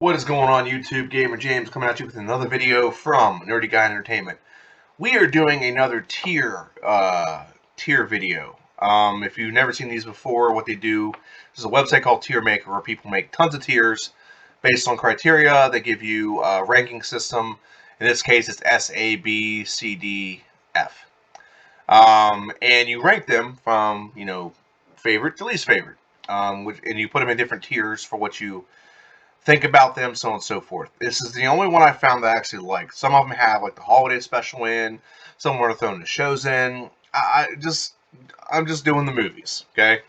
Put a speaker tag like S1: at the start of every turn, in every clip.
S1: What is going on YouTube? Gamer James coming at you with another video from Nerdy Guy Entertainment. We are doing another tier video. If you've never seen these before, what they do is a website called Tier Maker where people make tons of tiers based on criteria. They give you a ranking system. In this case, it's S, A, B, C, D, F. And you rank them from, favorite to least favorite. And you put them in different tiers for what you think about them, so on and so forth. This is the only one I found that I actually like. Some of them have like the holiday special in, some are throwing the shows in. I'm just doing the movies, okay?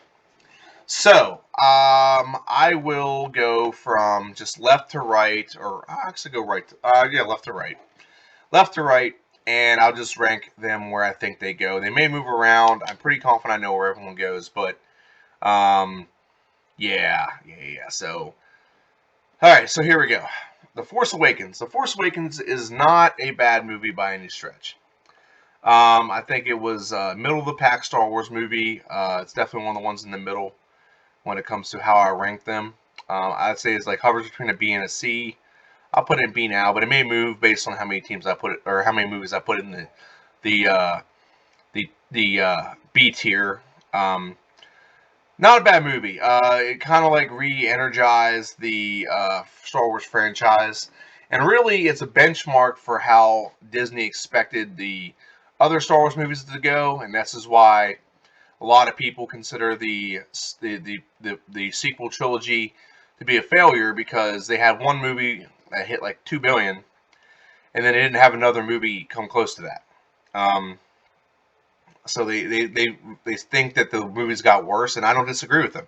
S1: So, I will go from just left to right, or I'll actually go right to, left to right. Left to right, and I'll just rank them where I think they go. They may move around. I'm pretty confident I know where everyone goes, but, yeah. So, alright, so here we go. The Force Awakens. The Force Awakens is not a bad movie by any stretch. I think it was a middle-of-the-pack Star Wars movie. It's definitely one of the ones in the middle when it comes to how I rank them. I'd say it's like hovers between a B and a C. I'll put it in B now, but it may move based on how many teams I put it, or how many movies I put in the B tier. Not a bad movie. It kind of like re-energized the Star Wars franchise. And really, it's a benchmark for how Disney expected the other Star Wars movies to go. And this is why a lot of people consider the sequel trilogy to be a failure, because they had one movie that hit like $2 billion, and then they didn't have another movie come close to that. So they think that the movies got worse, and I don't disagree with them.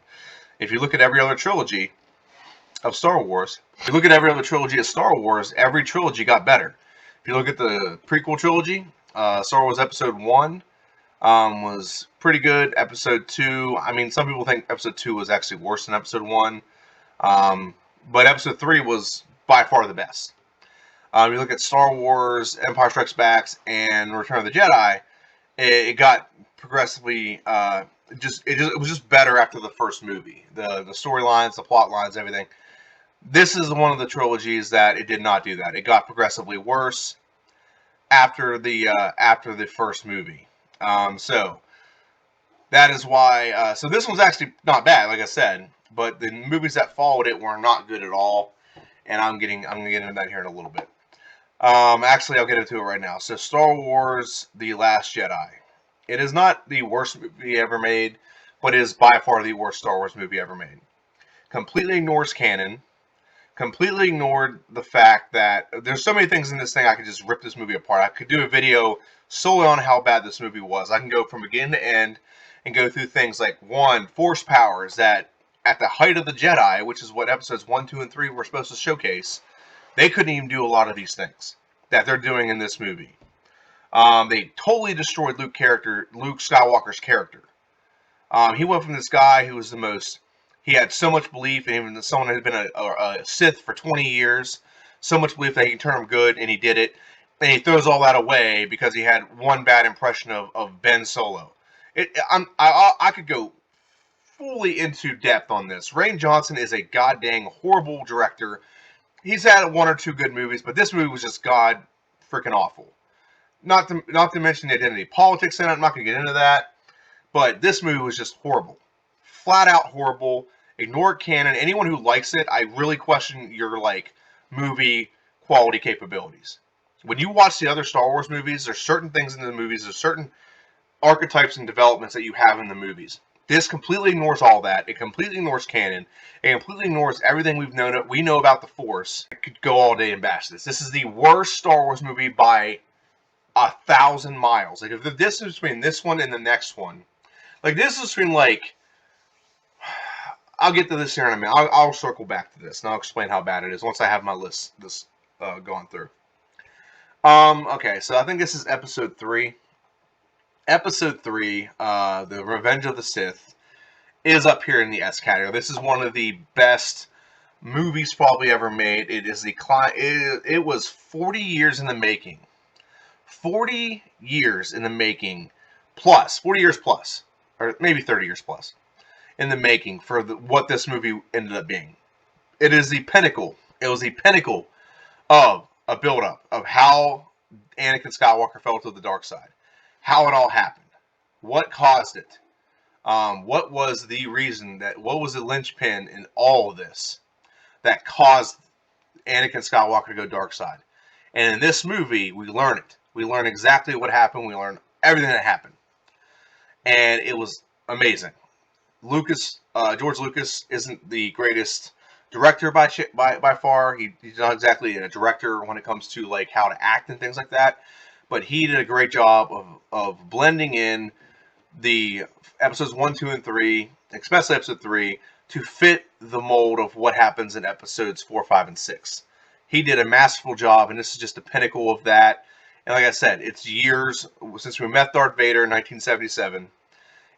S1: If you look at every other trilogy of Star Wars, every trilogy got better. If you look at the prequel trilogy, Star Wars Episode 1 was pretty good. Episode 2, I mean, some people think Episode 2 was actually worse than Episode 1. But Episode 3 was by far the best. You look at Star Wars Empire Strikes Back and Return of the Jedi, it got progressively it was just better after the first movie. The storylines, the plot lines, everything. This is one of the trilogies that it did not do that. It got progressively worse after the first movie. So that is why. So this one's actually not bad, like I said, but the movies that followed it were not good at all. And I'm gonna get into that here in a little bit. Actually, I'll get into it right now. So, Star Wars: The Last Jedi. It is not the worst movie ever made, but it is by far the worst Star Wars movie ever made. Completely ignores canon. Completely ignored the fact that there's so many things in this thing I could just rip this movie apart. I could do a video solely on how bad this movie was. I can go from beginning to end and go through things like, 1, force powers that at the height of the Jedi, which is what episodes 1, 2, and 3 were supposed to showcase, they couldn't even do a lot of these things that they're doing in this movie. They totally destroyed Luke Skywalker's character. He went from this guy who was he had so much belief, and even someone had been a Sith for 20 years, so much belief that he could turn him good, and he did it. And he throws all that away because he had one bad impression of Ben Solo. I could go fully into depth on this. Rian Johnson is a goddamn horrible director. He's had 1 or 2 good movies, but this movie was just god freaking awful. Not to mention the identity politics in it. I'm not going to get into that. But this movie was just horrible. Flat out horrible. Ignore canon. Anyone who likes it, I really question your movie quality capabilities. When you watch the other Star Wars movies, there's certain things in the movies, there's certain archetypes and developments that you have in the movies. This completely ignores all that. It completely ignores canon. It completely ignores everything we know about the Force. I could go all day and bash this. This is the worst Star Wars movie by 1,000 miles. If the distance between this one and the next one, this is between I'll get to this here in a minute. I'll circle back to this and I'll explain how bad it is once I have my list going through. Okay, so I think this is episode 3. Episode 3, The Revenge of the Sith, is up here in the S category. This is one of the best movies probably ever made. It was 40 years in the making. 40 years in the making plus. 40 years plus. Or maybe 30 years plus. In the making for what this movie ended up being. It is the pinnacle It was the pinnacle of a build-up of how Anakin Skywalker fell to the dark side, how it all happened, what caused it, what was the reason what was the linchpin in all of this that caused Anakin Skywalker to go dark side. And in this movie, we learn it. We learn exactly what happened. We learn everything that happened, and it was amazing. George Lucas isn't the greatest director by far. He's not exactly a director when it comes to like how to act and things like that. But he did a great job of blending in the episodes 1, 2, and 3, especially episode 3, to fit the mold of what happens in episodes 4, 5, and 6. He did a masterful job, and this is just the pinnacle of that. And like I said, it's years since we met Darth Vader in 1977.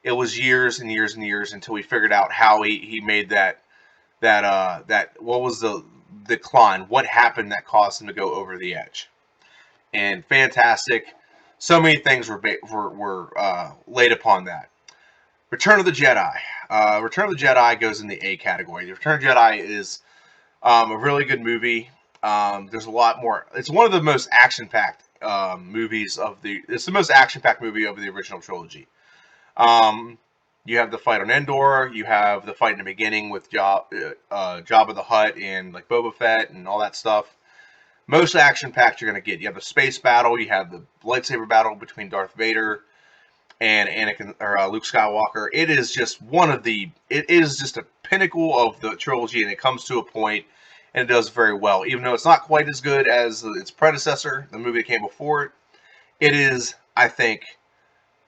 S1: It was years and years and years until we figured out how he made that what was the decline, what happened that caused him to go over the edge. And fantastic. So many things were laid upon that. Return of the Jedi. Return of the Jedi goes in the A category. The Return of the Jedi is a really good movie. There's a lot more. It's one of the most action-packed movies It's the most action-packed movie of the original trilogy. You have the fight on Endor. You have the fight in the beginning with Jabba the Hutt and like Boba Fett and all that stuff. Most action-packed you're going to get. You have the space battle. You have the lightsaber battle between Darth Vader and Luke Skywalker. It is just It is just a pinnacle of the trilogy, and it comes to a point, and it does very well. Even though it's not quite as good as its predecessor, the movie that came before it, it is, I think,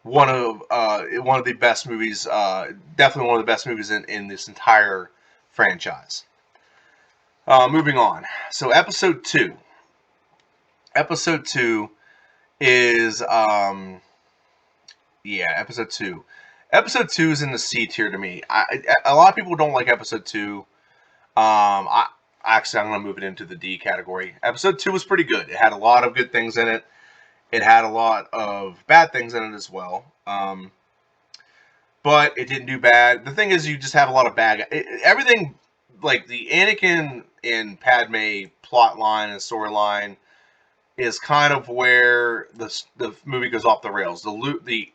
S1: one of the best movies. Definitely one of the best movies in this entire franchise. Moving on. So episode 2. Episode 2 is episode 2. Episode 2 is in the C tier to me. A lot of people don't like episode 2. I'm going to move it into the D category. Episode 2 was pretty good. It had a lot of good things in it. It had a lot of bad things in it as well. But it didn't do bad. The thing is, you just have a lot of everything, like the Anakin and Padme plot line and storyline is kind of where the movie goes off the rails. The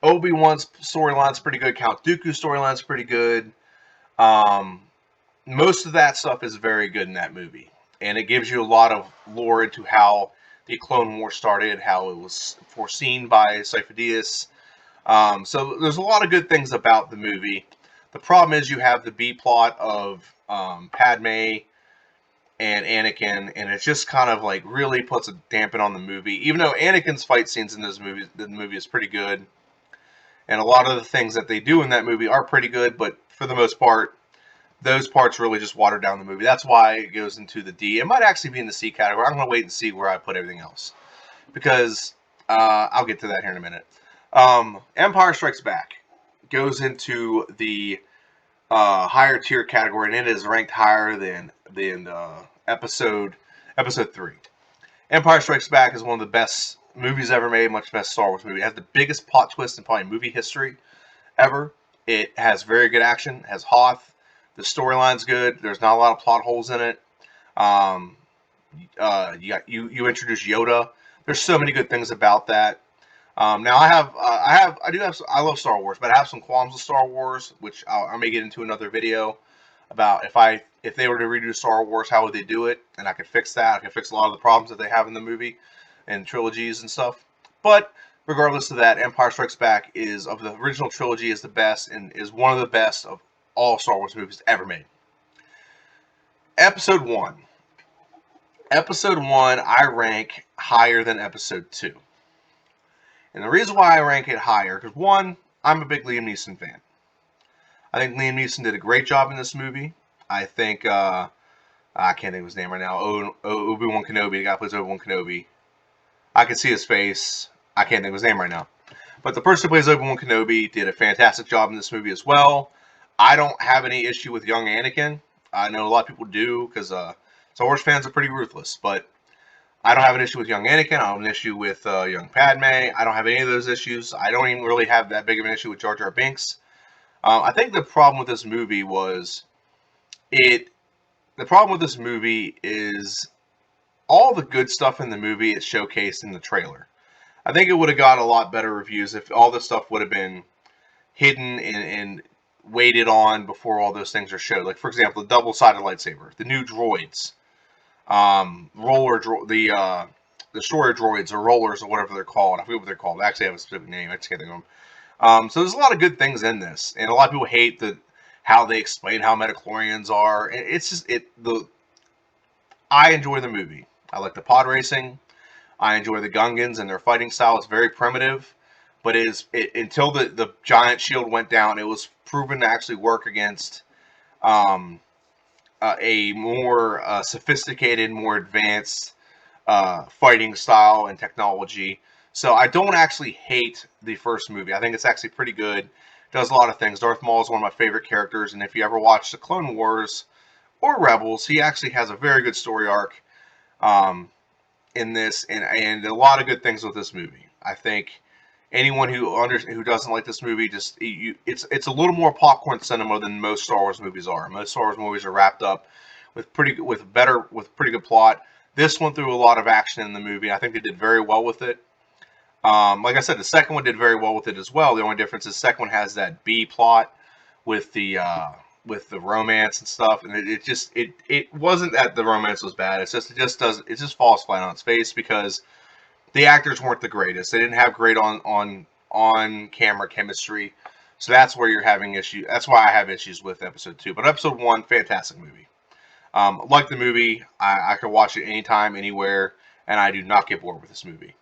S1: Obi-Wan's storyline's pretty good. Count Dooku's storyline's pretty good. Most of that stuff is very good in that movie. And it gives you a lot of lore into how the Clone War started, how it was foreseen by Sifo-Dyas. So there's a lot of good things about the movie. The problem is you have the B plot of Padme and Anakin, and it just kind of like really puts a dampen on the movie. Even though Anakin's fight scenes in the movie is pretty good, and a lot of the things that they do in that movie are pretty good, but for the most part, those parts really just water down the movie. That's why it goes into the D. It might actually be in the C category. I'm going to wait and see where I put everything else, because I'll get to that here in a minute. Empire Strikes Back goes into the higher tier category, and it is ranked higher than episode 3. Empire Strikes Back is one of the best movies ever made, much best Star Wars movie. It has the biggest plot twist in probably movie history ever. It has very good action. It has Hoth. The storyline's good. There's not a lot of plot holes in it. You introduce Yoda. There's so many good things about that. Now I love Star Wars, but I have some qualms with Star Wars, which I may get into another video about if they were to redo Star Wars, how would they do it? And I could fix that. I could fix a lot of the problems that they have in the movie and trilogies and stuff. But regardless of that, Empire Strikes Back of the original trilogy is the best and is one of the best of all Star Wars movies ever made. Episode 1. Episode 1 I rank higher than Episode 2. And the reason why I rank it higher, because one, I'm a big Liam Neeson fan. I think Liam Neeson did a great job in this movie. I think, I can't think of his name right now, Obi-Wan Kenobi, the guy who plays Obi-Wan Kenobi. I can see his face. I can't think of his name right now. But the person who plays Obi-Wan Kenobi did a fantastic job in this movie as well. I don't have any issue with young Anakin. I know a lot of people do, because Star Wars fans are pretty ruthless, but I don't have an issue with young Anakin. I don't have an issue with young Padme. I don't have any of those issues. I don't even really have that big of an issue with Jar Jar Binks. I think the problem with this movie was there's the problem with this movie is all the good stuff in the movie is showcased in the trailer. I think it would have got a lot better reviews if all this stuff would have been hidden and waited on before all those things are showed. Like, for example, the double-sided lightsaber, the new droids, the destroyer droids or rollers or whatever they're called. I forget what they're called. They actually have a specific name. I just can't think of them. So there's a lot of good things in this, and a lot of people hate how they explain how metachlorians are. It's just I enjoy the movie. I like the pod racing. I enjoy the Gungans and their fighting style. It's very primitive, but until the giant shield went down, it was proven to actually work against a more sophisticated, more advanced fighting style and technology. So I don't actually hate the first movie. I think it's actually pretty good. Does a lot of things. Darth Maul is one of my favorite characters, and if you ever watch the Clone Wars or Rebels, he actually has a very good story arc in this, and a lot of good things with this movie. I think anyone who doesn't like this movie, it's a little more popcorn cinema than most Star Wars movies are. Most Star Wars movies are wrapped up with pretty good plot. This went through a lot of action in the movie. I think they did very well with it. Like I said, the second one did very well with it as well. The only difference is the second one has that B plot with the romance and stuff, and it wasn't that the romance was bad. It just falls flat on its face because the actors weren't the greatest. They didn't have great on camera chemistry, so that's where you're having issues. That's why I have issues with episode 2. But episode 1, fantastic movie. Like the movie, I can watch it anytime, anywhere, and I do not get bored with this movie.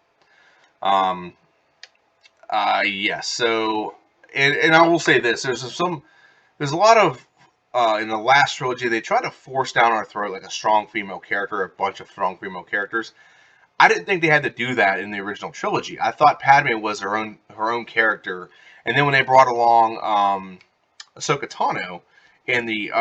S1: Yes. So, and I will say this: there's a lot of in the last trilogy they try to force down our throat like a strong female character, a bunch of strong female characters. I didn't think they had to do that in the original trilogy. I thought Padme was her own character, and then when they brought along Ahsoka Tano in the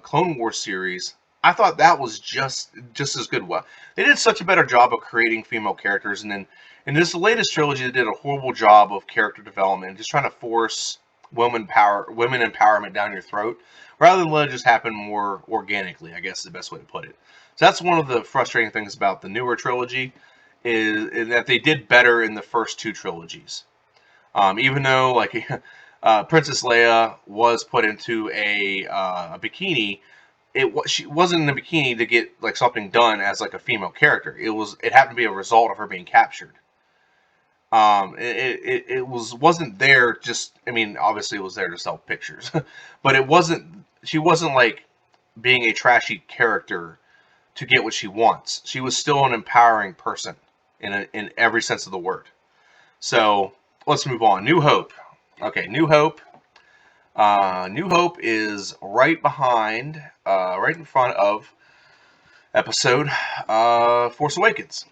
S1: Clone Wars series, I thought that was just as good. Well, they did such a better job of creating female characters, and then in this latest trilogy, they did a horrible job of character development, just trying to force women empowerment down your throat, rather than let it just happen more organically. I guess is the best way to put it. So that's one of the frustrating things about the newer trilogy, is that they did better in the first 2 trilogies. Even though like Princess Leia was put into a bikini, she wasn't in a bikini to get like something done as like a female character. It happened to be a result of her being captured. It wasn't there just. I mean, obviously it was there to sell pictures, but it wasn't. She wasn't like being a trashy character to get what she wants. She was still an empowering person in every sense of the word. So let's move on. New Hope. Okay, New Hope. New Hope is right in front of episode Force Awakens.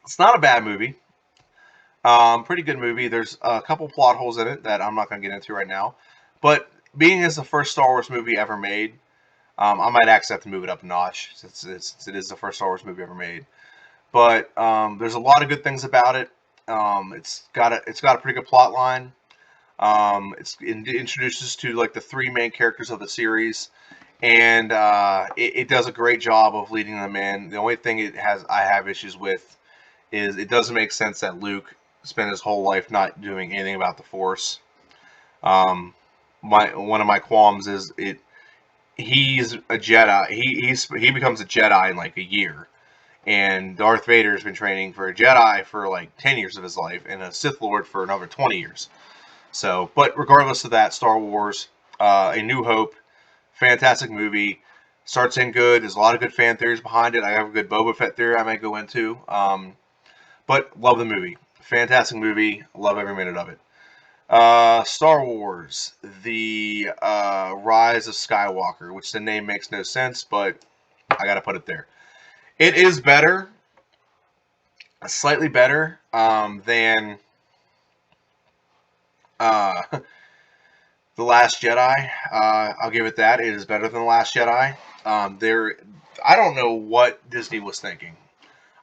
S1: It's not a bad movie. Pretty good movie. There's a couple plot holes in it that I'm not going to get into right now. But being as the first Star Wars movie ever made, I might actually have to move it up a notch since it is the first Star Wars movie ever made. But there's a lot of good things about it. It's got a pretty good plot line. It introduces to like the 3 main characters of the series, and it does a great job of leading them in. The only thing I have issues with is it doesn't make sense that Luke spent his whole life not doing anything about the Force. One of my qualms is he's a Jedi. He becomes a Jedi in like a year, and Darth Vader has been training for a Jedi for like 10 years of his life, and a Sith Lord for another 20 years. So, but regardless of that, Star Wars, A New Hope, fantastic movie. Starts in good. There's a lot of good fan theories behind it. I have a good Boba Fett theory I might go into. But love the movie. Fantastic movie. Love every minute of it. Star Wars, The Rise of Skywalker, which the name makes no sense, but I gotta put it there. It is better, slightly better, than The Last Jedi. I'll give it that. It is better than The Last Jedi. I don't know what Disney was thinking.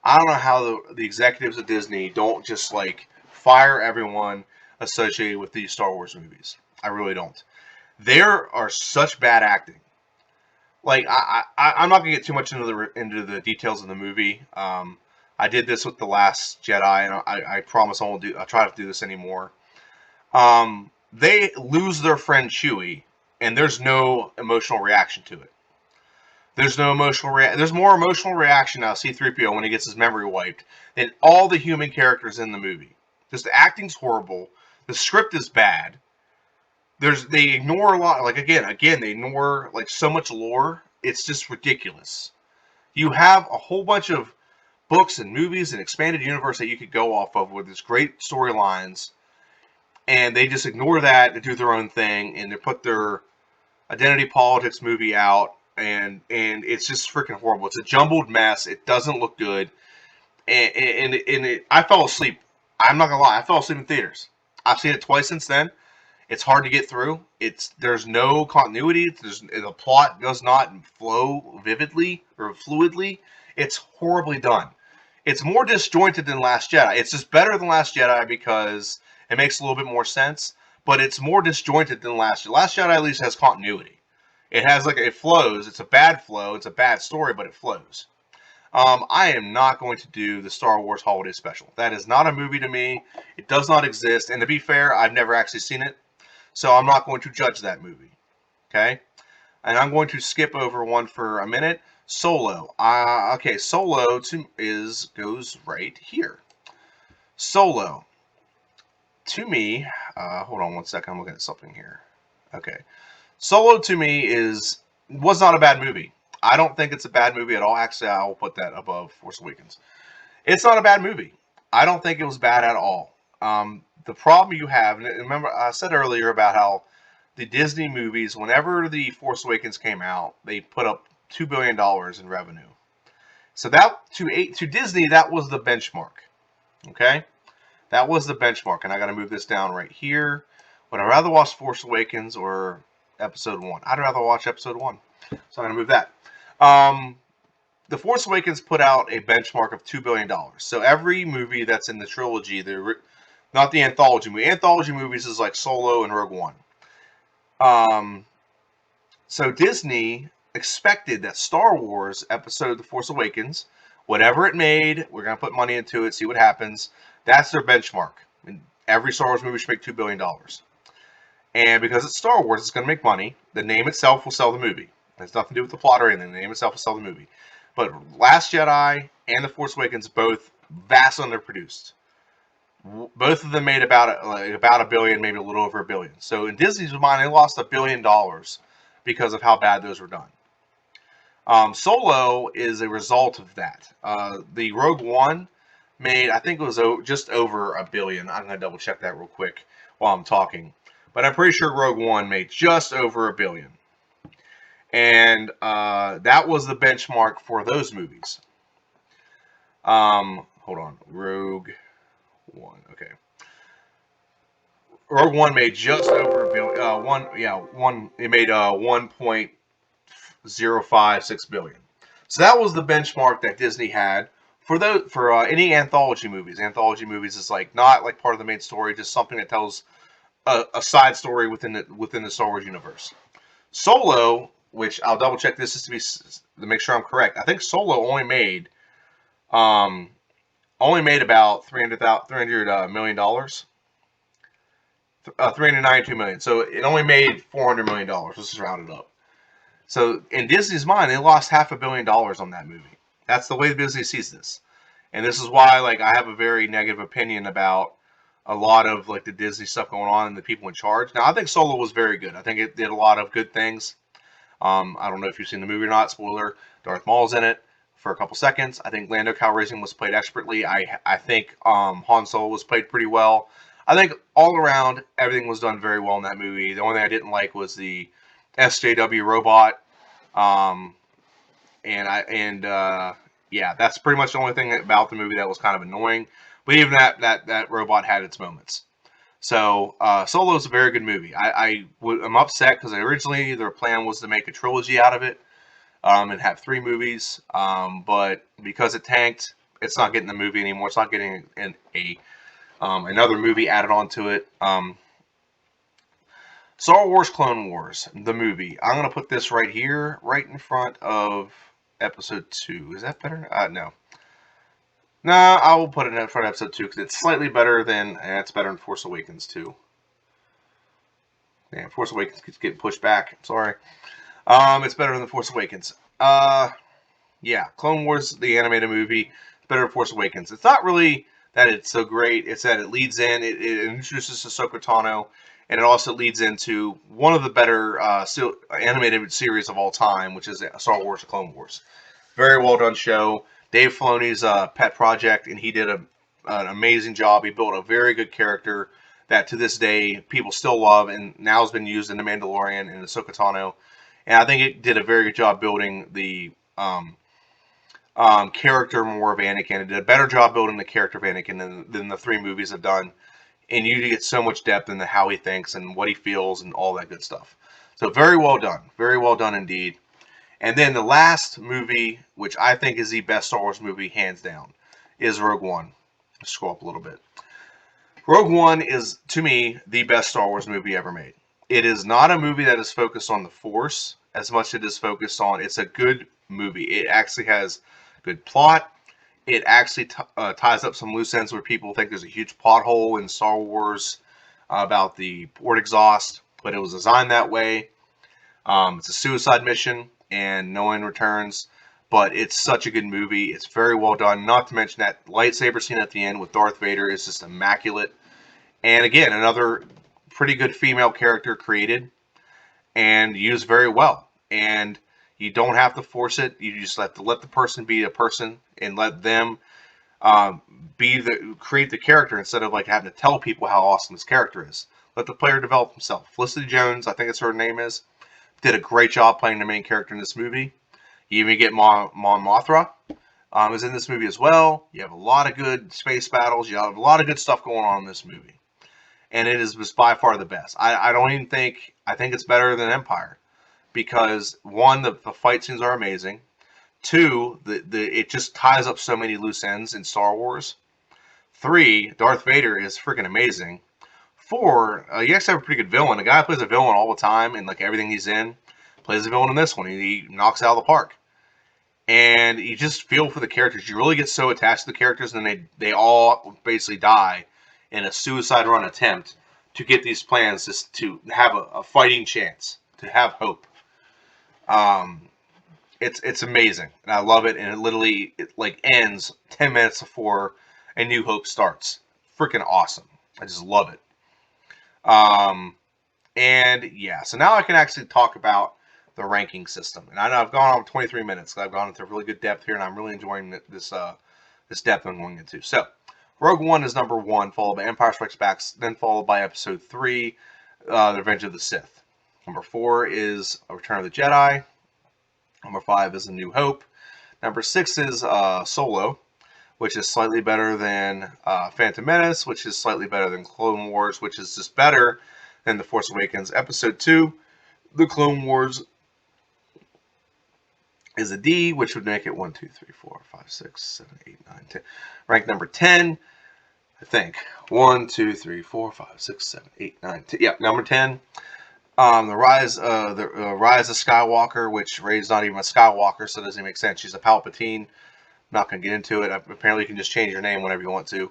S1: I don't know how the executives of Disney don't just like fire everyone associated with these Star Wars movies. I really don't. There are such bad acting. Like I'm not gonna get too much into the details of the movie. I did this with the Last Jedi, and I promise I won't do. I'll try to do this anymore. They lose their friend Chewie, and there's no emotional reaction to it. There's more emotional reaction now C-3PO when he gets his memory wiped than all the human characters in the movie. Just the acting's horrible. The script is bad. They ignore a lot. Like again, they ignore like so much lore. It's just ridiculous. You have a whole bunch of books and movies and expanded universe that you could go off of with these great storylines, and they just ignore that and do their own thing, and they put their identity politics movie out, and it's just freaking horrible. It's a jumbled mess. It doesn't look good, I fell asleep. I'm not gonna lie, I fell asleep in theaters. I've seen it twice since then. It's hard to get through. There's no continuity. The plot does not flow vividly or fluidly. It's horribly done. It's more disjointed than Last Jedi. It's just better than Last Jedi because it makes a little bit more sense. But it's more disjointed than Last Jedi. Last Jedi at least has continuity. It flows. It's a bad flow. It's a bad story, but it flows. I am not going to do the Star Wars Holiday Special. That is not a movie to me. It does not exist. And to be fair, I've never actually seen it. So I'm not going to judge that movie. Okay? And I'm going to skip over one for a minute. Solo. Okay, Solo goes right here. Solo. To me, hold on one second. I'm looking at something here. Okay. Solo to me was not a bad movie. I don't think it's a bad movie at all. Actually, I'll put that above Force Awakens. It's not a bad movie. I don't think it was bad at all. The problem you have, and remember, I said earlier about how the Disney movies, whenever the Force Awakens came out, they put up $2 billion in revenue. So that to Disney, that was the benchmark. Okay, that was the benchmark, and I got to move this down right here. Would I rather watch Force Awakens or Episode 1? I'd rather watch Episode 1. So I'm going to move that. The Force Awakens put out a benchmark of $2 billion. So every movie that's in the trilogy, not the anthology movie. Anthology movies is like Solo and Rogue One. So Disney expected that Star Wars episode The Force Awakens, whatever it made, we're going to put money into it, see what happens. That's their benchmark. I mean, every Star Wars movie should make $2 billion. And because it's Star Wars, it's going to make money. The name itself will sell the movie. It has nothing to do with the plot or anything. The name itself will sell the movie. But Last Jedi and The Force Awakens both vastly underproduced. Both of them made about a billion, maybe a little over $1 billion. So in Disney's mind, they lost $1 billion because of how bad those were done. Solo is a result of that. The Rogue One made, I think it was just over $1 billion. I'm going to double check that real quick while I'm talking. But I'm pretty sure Rogue One made just over $1 billion. And that was the benchmark for those movies. Hold on. Rogue One. Okay. Rogue One made just over $1 billion. It made 1.056 billion. So that was the benchmark that Disney had for any anthology movies. Anthology movies is not like part of the main story, just something that tells a side story within the Star Wars universe. Solo, which I'll double check this to make sure I'm correct. I think Solo only made about $300 million. $392 million. So it only made $400 million. Let's just round it up. So in Disney's mind, they lost $500 million on that movie. That's the way Disney sees this, and this is why I have a very negative opinion about a lot of the Disney stuff going on and the people in charge. Now I think Solo was very good. I think it did a lot of good things. I don't know if you've seen the movie or not. Spoiler: Darth Maul's in it for a couple seconds. I think Lando Calrissian was played expertly. I think Han Solo was played pretty well. I think all around everything was done very well in that movie. The only thing I didn't like was the SJW robot. Yeah, that's pretty much the only thing about the movie that was kind of annoying. But even that robot had its moments. So Solo is a very good movie. I'm upset because originally their plan was to make a trilogy out of it and have 3 movies. But because it tanked, it's not getting the movie anymore. It's not getting another movie added onto it. Star Wars Clone Wars, the movie. I'm going to put this right here, right in front of episode 2. Is that better? No. Nah, I will put it in front of episode 2 because it's slightly better than, it's better than Force Awakens too. Yeah, Force Awakens keeps getting pushed back. I'm sorry. It's better than Force Awakens. Yeah, Clone Wars, the animated movie, it's better than Force Awakens. It's not really that it's so great. It's that it leads in, it introduces Ahsoka Tano, and it also leads into one of the better animated series of all time, which is Star Wars: The Clone Wars. Very well done show. Dave Filoni's pet project, and he did an amazing job. He built a very good character that to this day people still love, and now has been used in The Mandalorian and Ahsoka Tano. And I think it did a very good job building the character more of Anakin. It did a better job building the character of Anakin than the 3 movies have done. And you get so much depth into how he thinks and what he feels and all that good stuff. So very well done. Very well done indeed. And then the last movie, which I think is the best Star Wars movie, hands down, is Rogue One. Let's scroll up a little bit. Rogue One is, to me, the best Star Wars movie ever made. It is not a movie that is focused on the Force as much as it is focused on, it's a good movie. It actually has good plot. It actually ties up some loose ends where people think there's a huge plot hole in Star Wars about the port exhaust, but it was designed that way. It's a suicide mission, and no one returns. But it's such a good movie. It's very well done. Not to mention that lightsaber scene at the end with Darth Vader is just immaculate. And again, another pretty good female character created and used very well. And you don't have to force it. You just have to let the person be a person and let them create the character instead of like having to tell people how awesome this character is. Let the player develop himself. Felicity Jones, I think that's her name is, did a great job playing the main character in this movie. You even get Mon Mothra is in this movie as well. You have a lot of good space battles. You have a lot of good stuff going on in this movie. And it is by far the best. I don't even think, I think it's better than Empire. Because one, the fight scenes are amazing. Two, it just ties up so many loose ends in Star Wars. 3, Darth Vader is freaking amazing. 4, you actually have a pretty good villain. The guy plays a villain all the time, and like everything he's in, plays a villain in this one. He knocks it out of the park. And you just feel for the characters. You really get so attached to the characters, and then they all basically die in a suicide run attempt to get these plans just to have a fighting chance, to have hope. It's amazing, and I love it. And it literally like ends 10 minutes before A New Hope starts. Freaking awesome! I just love it. And yeah, so now I can actually talk about the ranking system. And I know I've gone on 23 minutes. I've gone into really good depth here, and I'm really enjoying this depth I'm going into. So, Rogue One is number 1, followed by Empire Strikes Back, then followed by Episode 3, The Revenge of the Sith. Number 4 is A Return of the Jedi. Number 5 is A New Hope. Number 6 is Solo, which is slightly better than Phantom Menace, which is slightly better than Clone Wars, which is just better than The Force Awakens. Episode 2, The Clone Wars, is a D, which would make it 1, 2, 3, 4, 5, 6, 7, 8, 9, 10. Ranked number 10, I think. 1, 2, 3, 4, 5, 6, 7, 8, 9, 10. Yeah, number 10. The Rise of Skywalker, which Rey's not even a Skywalker, so it doesn't make sense. She's a Palpatine. I'm not going to get into it. Apparently, you can just change your name whenever you want to.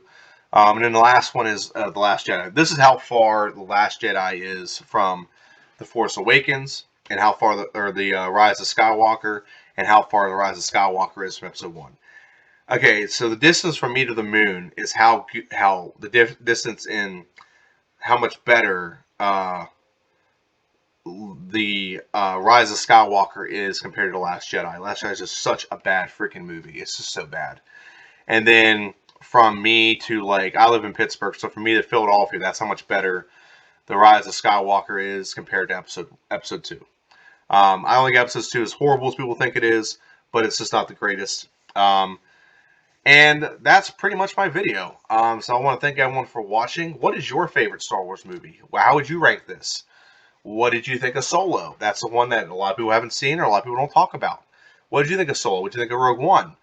S1: And then the last one is The Last Jedi. This is how far The Last Jedi is from The Force Awakens, and how far the Rise of Skywalker, and how far The Rise of Skywalker is from Episode 1. Okay, so the distance from me to the moon is how the distance in how much better the Rise of Skywalker is compared to The Last Jedi. Last Jedi is just such a bad freaking movie. It's just so bad. And then from me to, like, I live in Pittsburgh, so for me to Philadelphia, that's how much better The Rise of Skywalker is compared to episode 2. I don't think episode 2 is horrible as people think it is, but it's just not the greatest. And that's pretty much my video. So I want to thank everyone for watching. What is your favorite Star Wars movie? How would you rank this? What did you think of Solo? That's the one that a lot of people haven't seen or a lot of people don't talk about. What did you think of Solo? What did you think of Rogue One?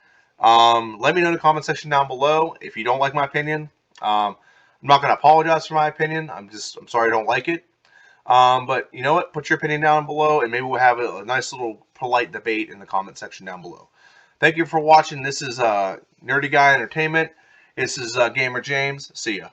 S1: Let me know in the comment section down below. If you don't like my opinion, I'm not going to apologize for my opinion. I'm sorry I don't like it. But you know what? Put your opinion down below, and maybe we'll have a nice little polite debate in the comment section down below. Thank you for watching. This is Nerdy Guy Entertainment. This is Gamer James. See ya.